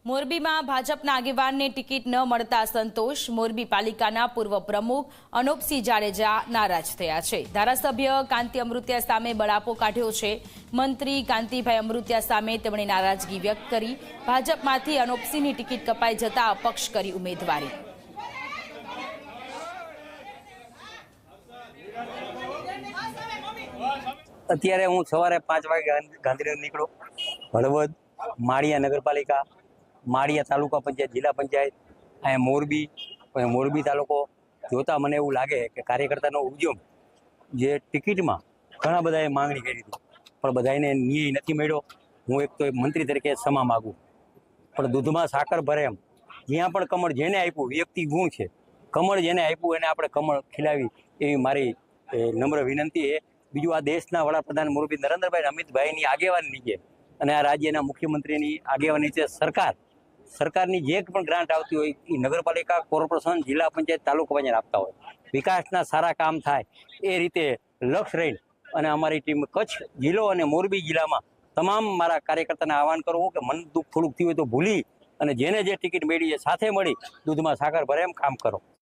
મોરબીમાં ભાજપના આગેવાનને ટિકિટ ન મળતા સંતોષ. મોરબી પાલિકાના પૂર્વ પ્રમુખ અનોપસિંહ જાડેજા નારાજ થયા છે. ધારાસભ્ય કાંતિ અમૃતિયા સામે બળાપો કાઢ્યો છે. મંત્રી કાંતિભાઈ અમૃતિયા સામે તેમણે નારાજગી વ્યક્ત કરી. ભાજપમાંથી અનોપસિંહની ટિકિટ કપાઈ જતા અપક્ષ કરી ઉમેદવારી. અત્યારે હું સવારે 5 વાગે ગાંધીનગર નીકળો. હળવદ, માળિયા નગરપાલિકા, માળિયા તાલુકા પંચાયત, જિલ્લા પંચાયત, અહીંયા મોરબી તાલુકો જોતા મને એવું લાગે કે કાર્યકર્તાનો ઉદ્યમ જે ટિકિટમાં ઘણા બધાએ માંગણી કરી હતી, પણ બધાને ન્યાય નથી મળ્યો. હું એક તો મંત્રી તરીકે ક્ષમા માગું, પણ દૂધમાં સાકર ભરે એમ જ્યાં પણ કમળ જેને આપ્યું, વ્યક્તિ ગુણ છે, કમળ જેને આપ્યું એને આપણે કમળ ખીલાવી એવી મારી નમ્ર વિનંતી છે. બીજું, આ દેશના વડાપ્રધાન મોરબી નરેન્દ્રભાઈ અમિતભાઈની આગેવાની નીચે અને આ રાજ્યના મુખ્યમંત્રીની આગેવાની નીચે સરકારની જે પણ ગ્રાન્ટ આવતી હોય એ નગરપાલિકા, કોર્પોરેશન, જિલ્લા પંચાયત, તાલુકા પંચાયત આપતા હોય. વિકાસના સારા કામ થાય એ રીતે લક્ષ્ય રહીને અને અમારી ટીમ કચ્છ જિલ્લો અને મોરબી જિલ્લામાં તમામ મારા કાર્યકર્તાને આહવાન કરવું કે મન દુઃખ થોડુંક થયું હોય તો ભૂલી અને જેને જે ટિકિટ મળી છે સાથે મળી દૂધમાં સાકર ભરે એમ કામ કરો.